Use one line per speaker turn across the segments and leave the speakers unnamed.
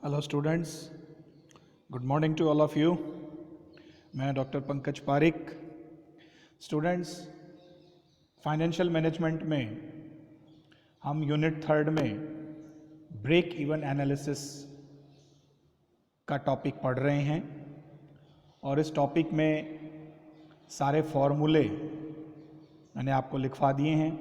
Hello students, good morning to all of you. मैं doctor Pankaj Pareek. Students, financial management में हम unit third में break even analysis का topic पढ़ रहे हैं और इस टॉपिक में सारे फॉर्मूले मैंने आपको लिखवा दिए हैं,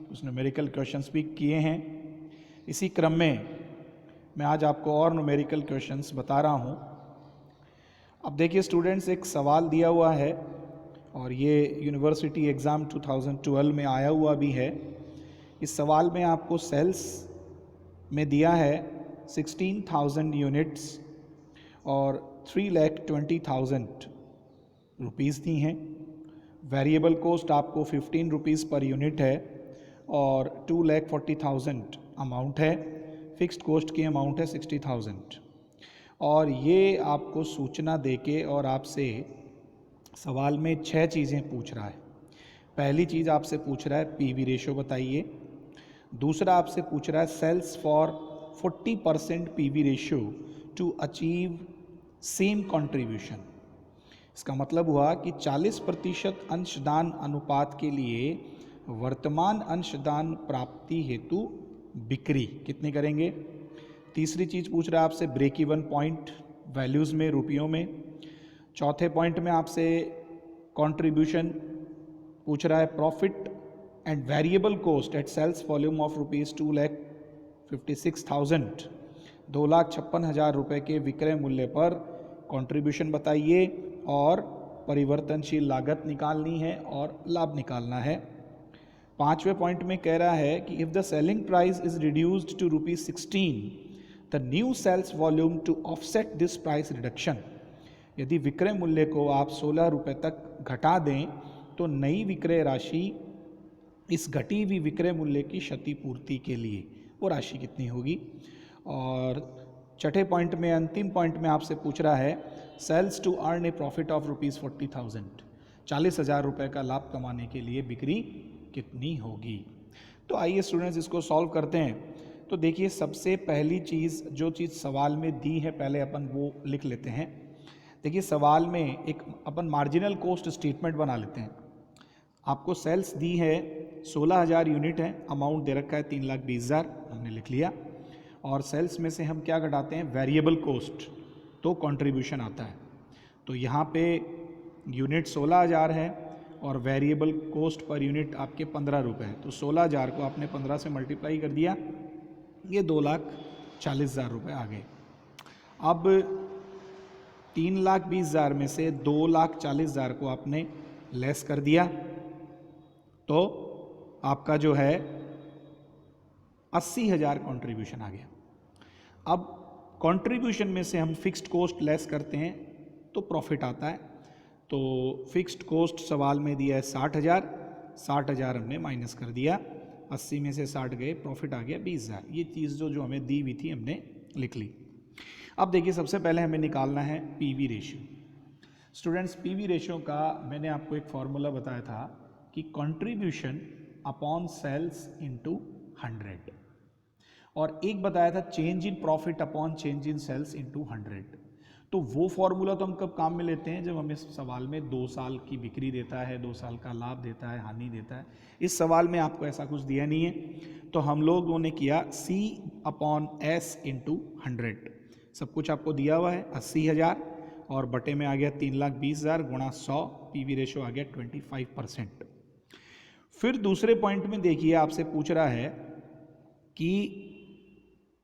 कुछ न्यूमेरिकल क्वेश्चंस भी किए हैं। इसी क्रम में मैं आज आपको और न्यूमेरिकल क्वेश्चंस बता रहा हूँ। अब देखिए स्टूडेंट्स, एक सवाल दिया हुआ है और ये यूनिवर्सिटी एग्ज़ाम 2012 में आया हुआ भी है। इस सवाल में आपको सेल्स में दिया है 16,000 यूनिट्स और 3,20,000 रुपीज़ दी हैं। वेरिएबल कॉस्ट आपको 15 रुपीज़ पर यूनिट है और 2,40,000 अमाउंट है। फिक्स्ड कॉस्ट की अमाउंट है 60,000 और ये आपको सूचना देके और आपसे सवाल में 6 चीज़ें पूछ रहा है। पहली चीज़ आपसे पूछ रहा है पीवी रेशो बताइए। दूसरा आपसे पूछ रहा है sales for 40% PV ratio to achieve same contribution. इसका मतलब हुआ कि 40% अंशदान अनुपात के लिए वर्तमान अंशदान प्राप्ति हेतु बिक्री कितनी करेंगे। तीसरी चीज़ पूछ रहा है आपसे ब्रेक इवन पॉइंट वैल्यूज़ में, रुपयों में। चौथे पॉइंट में आपसे कंट्रीब्यूशन पूछ रहा है profit and variable cost at sales volume of rupees 2,56,000, 2,56,000 रुपये के विक्रय मूल्य पर कंट्रीब्यूशन बताइए और परिवर्तनशील लागत निकालनी है और लाभ निकालना है। पांचवें पॉइंट में कह रहा है कि if the selling price is reduced to ₹16, the new sales volume to offset this price reduction. यदि विक्रय मूल्य को आप 16 रुपये तक घटा दें तो नई विक्रय राशि इस घटी हुई विक्रय मूल्य की क्षतिपूर्ति के लिए वो राशि कितनी होगी। और छठे पॉइंट में, अंतिम पॉइंट में आपसे पूछ रहा है sales to earn a profit of ₹40,000, 40,000 रुपये का लाभ कमाने के लिए बिक्री कितनी होगी। तो आइए स्टूडेंट्स इसको सॉल्व करते हैं। तो देखिए सबसे पहली चीज़, जो चीज़ सवाल में दी है पहले अपन वो लिख लेते हैं। देखिए सवाल में एक अपन मार्जिनल कॉस्ट स्टेटमेंट बना लेते हैं। आपको सेल्स दी है 16,000 यूनिट है, अमाउंट दे रखा है 3,20,000, हमने लिख लिया। और सेल्स में से हम क्या घटाते हैं, वेरिएबल कॉस्ट, तो कंट्रीब्यूशन आता है। तो यहाँ पे यूनिट 16,000 है और वेरिएबल कॉस्ट पर यूनिट आपके 15 रुपये है। तो 16,000 को आपने 15 से मल्टीप्लाई कर दिया, ये 2,40,000 रुपये आ गए। अब 3,20,000 में से 2,40,000 को आपने लेस कर दिया तो आपका जो है 80,000 कंट्रीब्यूशन आ गया। अब कंट्रीब्यूशन में से हम फिक्स्ड कॉस्ट लेस करते हैं तो प्रॉफिट आता है। तो फिक्स्ड कॉस्ट सवाल में दिया है 60,000, 60,000 हमने माइनस कर दिया, 80 में से 60 गए, प्रॉफिट आ गया 20,000। ये चीज़ जो हमें दी हुई थी हमने लिख ली। अब देखिए सबसे पहले हमें निकालना है PV ratio. Students, PV ratio का मैंने आपको एक फॉर्मूला बताया था कि कंट्रीब्यूशन अपॉन सेल्स इनटू 100 और एक बताया था change in profit upon change in sales into 100। तो वो फॉर्मूला तो हम कब काम में लेते हैं, जब हमें सवाल में 2 साल की बिक्री देता है, 2 साल का लाभ देता है, हानि देता है। इस सवाल में आपको ऐसा कुछ दिया नहीं है, तो हम लोगों ने किया C अपॉन S इंटू 100। सब कुछ आपको दिया हुआ है 80,000 और बटे में आ गया 3,20,000 गुणा 100, पीवी रेशो आ गया 25%। फिर दूसरे पॉइंट में देखिए आपसे पूछ रहा है कि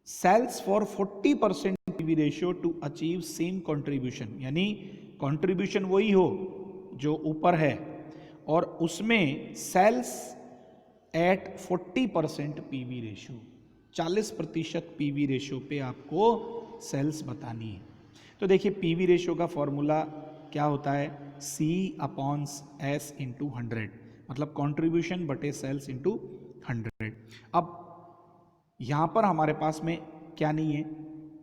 sales for 40% PV ratio to achieve same contribution, यानी कंट्रीब्यूशन वही हो जो ऊपर है और उसमें sales at 40% PV ratio, 40% PV ratio पे आपको सेल्स बतानी है। तो देखिए पीवी रेशियो का फॉर्मूला क्या होता है, C अपॉन S इंटू 100, मतलब कंट्रीब्यूशन बटे सेल्स इंटू 100। अब यहाँ पर हमारे पास में क्या नहीं है,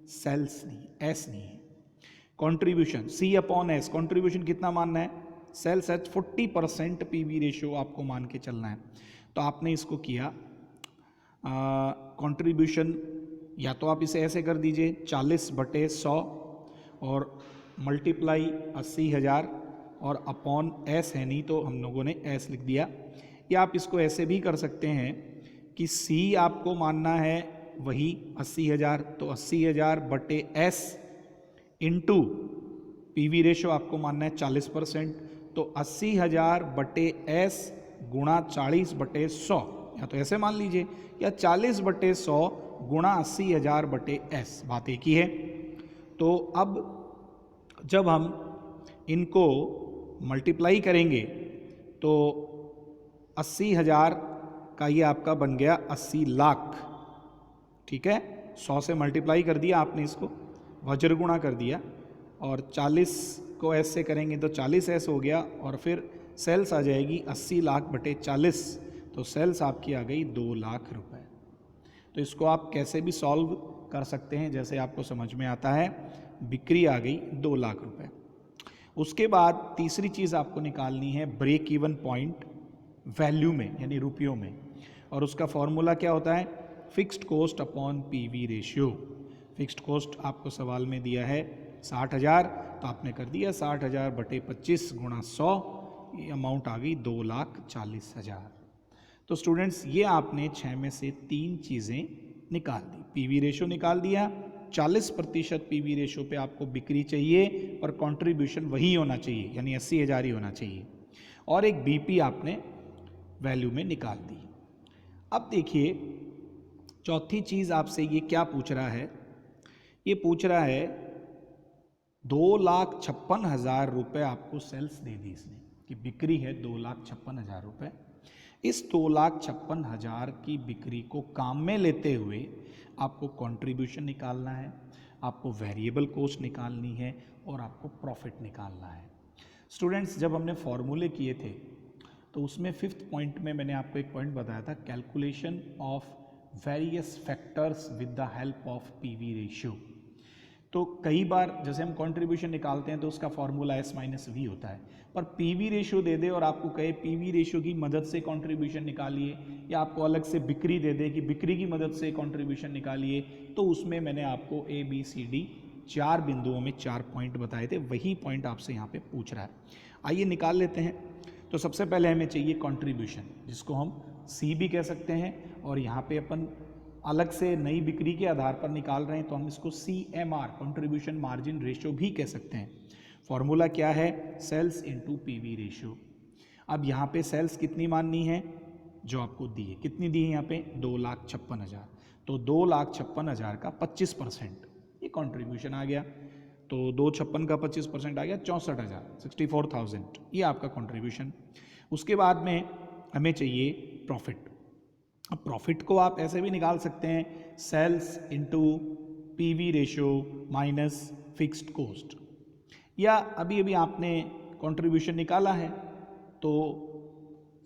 सेल्स नहीं, एस नहीं है। Contribution C upon S, contribution कितना मानना है, सेल्स एट 40% पीवी रेशियो आपको मान के चलना है। तो आपने इसको किया कंट्रीब्यूशन या तो आप इसे ऐसे कर दीजिए 40/100 और मल्टीप्लाई 80,000 और अपॉन एस है, नहीं तो हम लोगों ने एस लिख दिया। या आप इसको ऐसे भी कर सकते हैं कि सी आपको मानना है वही 80,000, तो 80,000/S इंटू पीवी रेशो आपको मानना है 40%, तो 80,000/S गुणा 40/100, या तो ऐसे मान लीजिए, या 40/100 गुणा 80,000/S, बात एक ही है। तो अब जब हम इनको मल्टीप्लाई करेंगे तो 80,000 का ये आपका बन गया 80 लाख, ठीक है। 100 से मल्टीप्लाई कर दिया आपने, इसको वज्र गुणा कर दिया, और 40 को एस से करेंगे तो 40S हो गया, और फिर सेल्स आ जाएगी 80 लाख/40, तो सेल्स आपकी आ गई 2 लाख रुपए। तो इसको आप कैसे भी सॉल्व कर सकते हैं जैसे आपको समझ में आता है। बिक्री आ गई 2 लाख रुपए। उसके बाद तीसरी चीज़ आपको निकालनी है ब्रेक इवन पॉइंट वैल्यू में, यानी रुपयों में, और उसका फॉर्मूला क्या होता है? Fixed cost upon PV ratio. Fixed cost आपको सवाल में दिया है 60,000, तो आपने कर दिया 60,000/25 गुणा 100, ये अमाउंट आ गई 2,40,000। तो स्टूडेंट्स ये आपने 6 में से 3 चीज़ें निकाल दी। पीवी रेशो निकाल दिया, 40% पीवी रेशो पे आपको बिक्री चाहिए और कंट्रीब्यूशन वही होना चाहिए, यानी 80,000 ही होना चाहिए, और एक बीपी आपने वैल्यू में निकाल दी। अब देखिए चौथी चीज़ आपसे ये क्या पूछ रहा है? ये पूछ रहा है 2,56,000 रुपये आपको सेल्स दे दी इसने, कि बिक्री है 2,56,000 रुपये। इस 2,56,000 की बिक्री को काम में लेते हुए आपको कंट्रीब्यूशन निकालना है, आपको वेरिएबल कॉस्ट निकालनी है, और आपको प्रॉफिट निकालना है। स्टूडेंट्स जब हमने फॉर्मूले किए थे तो उसमें 5th पॉइंट में मैंने आपको एक पॉइंट बताया था, calculation of various factors with the help of PV ratio. तो कई बार जैसे हम कंट्रीब्यूशन निकालते हैं तो उसका फॉर्मूला S-V होता है, पर पीवी रेशियो दे दे और आपको कहे पीवी रेशियो की मदद से कंट्रीब्यूशन निकालिए, या आपको अलग से बिक्री दे दे कि बिक्री की मदद से कंट्रीब्यूशन निकालिए, तो उसमें मैंने आपको ABCD 4 बिंदुओं में 4 पॉइंट बताए थे, वही पॉइंट आपसे यहाँ पे पूछ रहा है। आइए निकाल लेते हैं। तो सबसे पहले हमें चाहिए कंट्रीब्यूशन, जिसको हम C भी कह सकते हैं, और यहाँ पे अपन अलग से नई बिक्री के आधार पर निकाल रहे हैं तो हम इसको CMR कंट्रीब्यूशन मार्जिन रेशियो भी कह सकते हैं। फॉर्मूला क्या है? Sales into PV ratio. अब यहाँ पे सेल्स कितनी माननी है? जो आपको दी है, कितनी दी है यहाँ पे? 2,56,000, तो 2,56,000 का 25% ये कंट्रीब्यूशन आ गया, तो 2,56 का 25% आ गया 64,000, 64,000, ये आपका कंट्रीब्यूशन। उसके बाद में हमें चाहिए प्रॉफिट। अब प्रॉफिट को आप ऐसे भी निकाल सकते हैं, sales into PV ratio minus fixed cost, या अभी अभी आपने कंट्रीब्यूशन निकाला है तो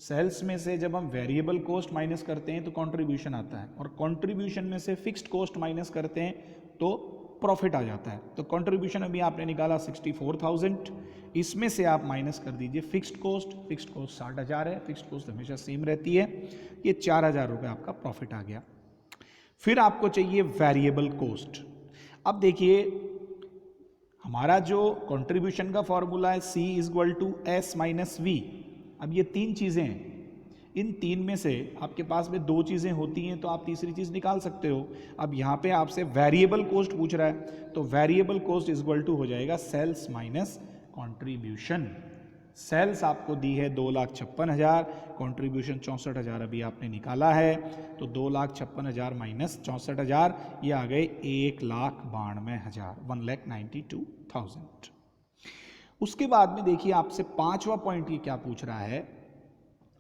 सेल्स में से जब हम वेरिएबल कॉस्ट माइनस करते हैं तो कंट्रीब्यूशन आता है, और कंट्रीब्यूशन में से फिक्स्ड कॉस्ट माइनस करते हैं तो प्रॉफिट आ जाता है। तो कंट्रीब्यूशन अभी आपने निकाला 64,000, इसमें से आप माइनस कर दीजिए फिक्स्ड कॉस्ट 60,000 है, फिक्स्ड कॉस्ट हमेशा सेम रहती है, ये 4,000 रुपये आपका प्रॉफिट आ गया। फिर आपको चाहिए वेरिएबल कॉस्ट। अब देखिए हमारा जो कंट्रीब्यूशन का फॉर्मूला है C=S-V। अब ये 3 चीज़ें हैं, इन 3 में से आपके पास में 2 चीज़ें होती हैं तो आप तीसरी चीज़ निकाल सकते हो। अब यहाँ पे आपसे वेरिएबल कॉस्ट पूछ रहा है, तो वेरिएबल कॉस्ट इक्वल टू हो जाएगा सेल्स माइनस कंट्रीब्यूशन। सेल्स आपको दी है 2,56,000, कंट्रीब्यूशन 64,000 अभी आपने निकाला है, तो 2,56,000 माइनस 64,000, ये आ गए 1,92,000, 1,92,000। उसके बाद में देखिए आपसे 5वां पॉइंट ये क्या पूछ रहा है,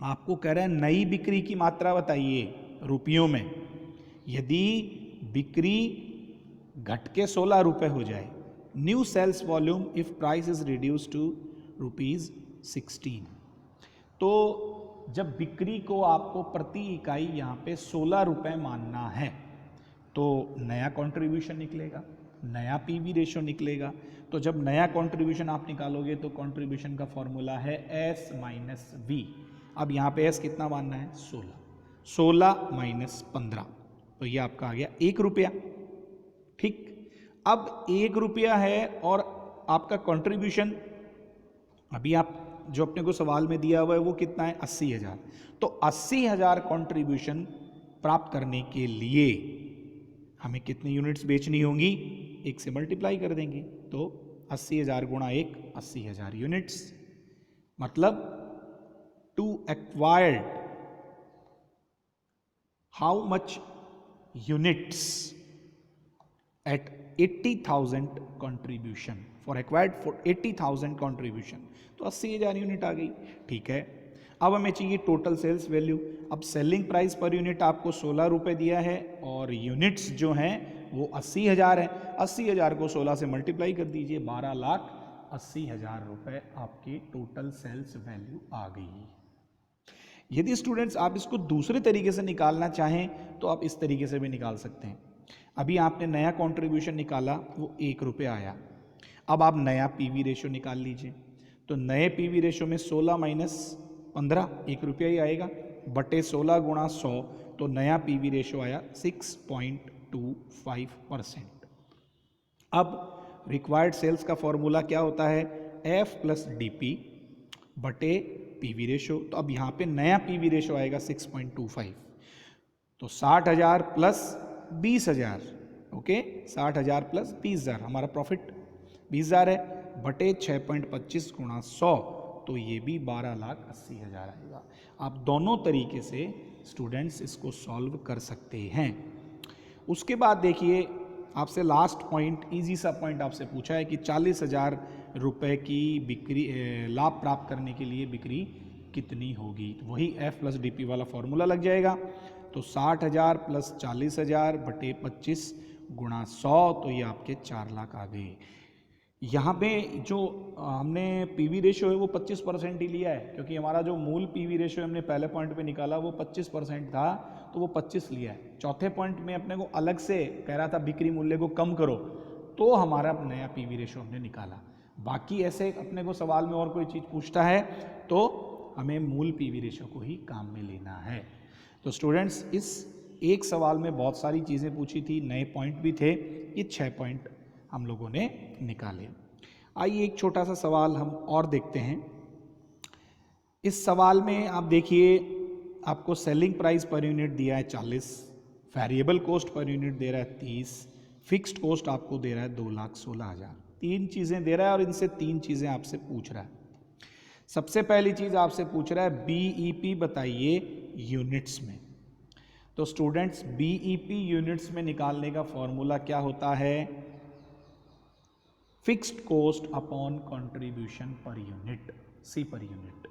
आपको कह रहा है नई बिक्री की मात्रा बताइए रुपयों में। यदि बिक्री घट के 16 रुपये हो जाए, new sales volume if price is reduce to ₹16, तो जब बिक्री को आपको प्रति इकाई यहाँ पे 16 रुपये मानना है तो नया कंट्रीब्यूशन निकलेगा, नया पीवी रेशो निकलेगा। तो जब नया कंट्रीब्यूशन आप निकालोगे तो कंट्रीब्यूशन का फॉर्मूला है S-V। अब यहाँ पे S कितना मानना है? 16 माइनस 15, तो ये आपका आ गया 1 रुपया। ठीक, अब 1 रुपया है और आपका कंट्रीब्यूशन अभी आप जो अपने को सवाल में दिया हुआ है वो कितना है, 80,000। तो 80,000 कंट्रीब्यूशन प्राप्त करने के लिए हमें कितनी यूनिट्स बेचनी होंगी, 1 से मल्टीप्लाई कर देंगे। तो 80,000 गुणा 1, 80,000 यूनिट्स, मतलब to acquired how much units at 80,000 contribution, for acquired for 80,000 contribution, तो 80,000 यूनिट आ गई। ठीक है, अब हमें चाहिए टोटल सेल्स वैल्यू। अब सेलिंग प्राइस पर यूनिट आपको 16 रुपये दिया है और यूनिट्स जो हैं वो 80,000 है। 80,000 को 16 से मल्टीप्लाई कर दीजिए, 12,80,000 रुपये आपकी टोटल सेल्स वैल्यू आ गई। यदि स्टूडेंट्स आप इसको दूसरे तरीके से निकालना चाहें तो आप इस तरीके से भी निकाल सकते हैं। अभी आपने नया कंट्रीब्यूशन निकाला, वो 1 रुपये आया। अब आप नया पीवी रेशो निकाल लीजिए, तो नए पीवी रेशो में 16 माइनस 15, 1 रुपया ही आएगा, बटे 16 गुणा 100, तो नया पीवी रेशो आया 6.25%। अब रिक्वायर्ड सेल्स का फॉर्मूला क्या होता है, F प्लस DP बटे पीवी रेशो। तो अब यहाँ पे नया पीवी रेशो आएगा 6.25, तो 60,000 प्लस 20,000, ओके, 60,000 प्लस 20,000, हमारा प्रॉफिट 20,000 है, बटे 6.25 गुणा 100, तो ये भी 12,80,000 आएगा। आप दोनों तरीके से स्टूडेंट्स इसको सॉल्व कर सकते हैं। उसके बाद देखिए, आपसे लास्ट पॉइंट, इजी सा पॉइंट आपसे पूछा है कि 40,000 रुपये की बिक्री लाभ प्राप्त करने के लिए बिक्री कितनी होगी। तो वही F प्लस DP वाला फॉर्मूला लग जाएगा। तो 60,000 प्लस 40,000 बटे 25 गुणा 100, तो ये आपके 4 लाख आ गए। यहाँ पे जो हमने पीवी रेशो है वो 25% ही लिया है, क्योंकि हमारा जो मूल पीवी रेशो हमने पहले पॉइंट पे निकाला वो 25% था, तो वो 25 लिया है। चौथे पॉइंट में अपने को अलग से कह रहा था बिक्री मूल्य को कम करो, तो हमारा नया पीवी रेशो हमने निकाला। बाकी ऐसे अपने को सवाल में और कोई चीज़ पूछता है तो हमें मूल पीवी रेशो को ही काम में लेना है। तो स्टूडेंट्स, इस एक सवाल में बहुत सारी चीज़ें पूछी थी, नए पॉइंट भी थे, ये 6 पॉइंट हम लोगों ने निकाले। आइए एक छोटा सा सवाल हम और देखते हैं। इस सवाल में आप देखिए, आपको सेलिंग प्राइस पर यूनिट दिया है 40, वेरिएबल कॉस्ट पर यूनिट दे रहा है 30, फिक्स्ड कॉस्ट आपको दे रहा है 2,16,000। 3 चीज़ें दे रहा है और इनसे 3 चीज़ें आपसे पूछ रहा है। सबसे पहली चीज़ आपसे पूछ रहा है BEP बताइए यूनिट्स में। तो स्टूडेंट्स, BEP यूनिट्स में निकालने का फॉर्मूला क्या होता है, fixed cost upon contribution per unit, C per unit.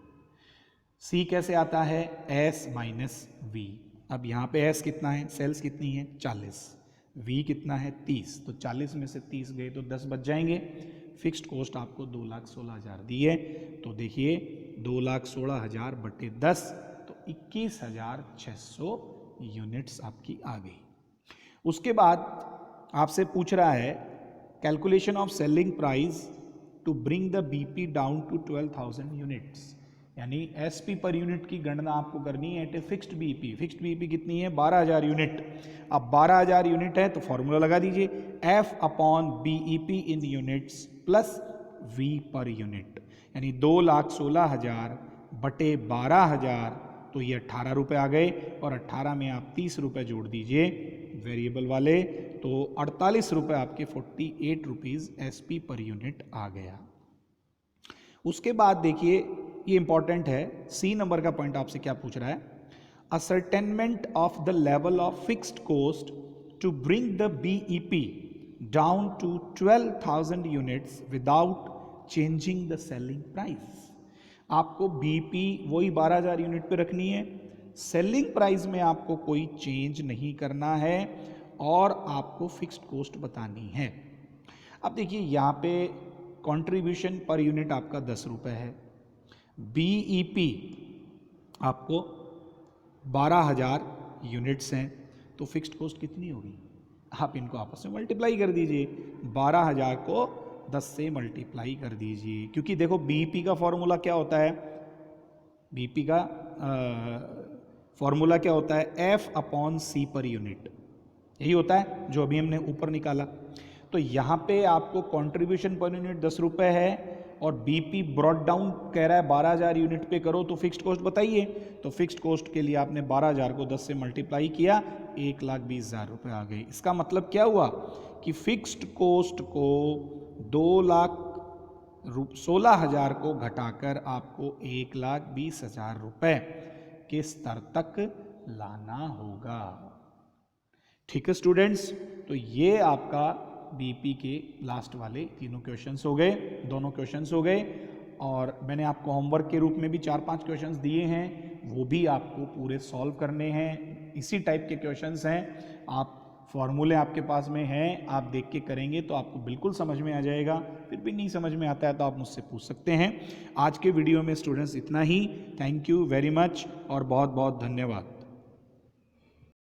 C कैसे आता है, S माइनस V। अब यहाँ पे S कितना है, सेल्स कितनी है 40, V कितना है 30, तो 40 में से 30 गए तो 10 बच जाएंगे। फिक्स्ड कॉस्ट आपको 2,16,000 दी है, तो देखिए 2,16,000 बटे 10, तो 21,600 यूनिट्स आपकी आ गई। उसके बाद आपसे पूछ रहा है calculation of selling price to bring the BP down to 12,000 units, यानी SP पर यूनिट की गणना आपको करनी है at a fixed BP। Fixed BP कितनी है, 12,000 यूनिट। अब 12,000 यूनिट है तो फॉर्मूला लगा दीजिए, F upon BEP in units plus V per unit, यानी 2,16,000 बटे 12,000, तो ये 18 रुपये आ गए, और 18 में आप 30 रुपये जोड़ दीजिए वेरिएबल वाले, तो 48 रुपये आपके 48 रुपीज़ SP पर यूनिट आ गया। उसके बाद देखिए, ये इंपॉर्टेंट है, C नंबर का पॉइंट आपसे क्या पूछ रहा है, ascertainment of the level of fixed cost to bring the BEP down to 12,000 units without changing the selling price. आपको BEP वही 12,000 यूनिट पे रखनी है, सेलिंग प्राइस में आपको कोई चेंज नहीं करना है, और आपको फिक्स्ड कॉस्ट बतानी है। अब देखिए, यहाँ पे कंट्रीब्यूशन पर यूनिट आपका 10 रुपये है, BEP आपको 12,000 यूनिट्स हैं, तो फिक्स्ड कॉस्ट कितनी होगी, आप इनको आपस में मल्टीप्लाई कर दीजिए। 12,000 को 10 से मल्टीप्लाई कर दीजिए, क्योंकि देखो BEP का फॉर्मूला क्या होता है, BEP का फॉर्मूला क्या होता है, F upon C per unit, यही होता है जो अभी हमने ऊपर निकाला। तो यहाँ पे आपको कंट्रीब्यूशन पर यूनिट 10 रुपये है और बीपी ब्रॉड डाउन कह रहा है 12,000 यूनिट पे करो, तो फिक्स्ड कॉस्ट बताइए। तो फिक्स्ड कॉस्ट के लिए आपने 12,000 को 10 से मल्टीप्लाई किया, 1,20,000 रुपये आ गए। इसका मतलब क्या हुआ कि फिक्स्ड कॉस्ट को 16,000 को घटाकर आपको 1,20,000 रुपये के स्तर तक लाना होगा। ठीक है स्टूडेंट्स, तो ये आपका बीपी के लास्ट वाले तीनों क्वेश्चंस हो गए, दोनों क्वेश्चंस हो गए। और मैंने आपको होमवर्क के रूप में भी 4-5 क्वेश्चंस दिए हैं, वो भी आपको पूरे सॉल्व करने हैं। इसी टाइप के क्वेश्चंस हैं, आप फॉर्मूले आपके पास में हैं, आप देख के करेंगे तो आपको बिल्कुल समझ में आ जाएगा। फिर भी नहीं समझ में आता है तो आप मुझसे पूछ सकते हैं। आज के वीडियो में स्टूडेंट्स इतना ही। थैंक यू वेरी मच और बहुत बहुत धन्यवाद।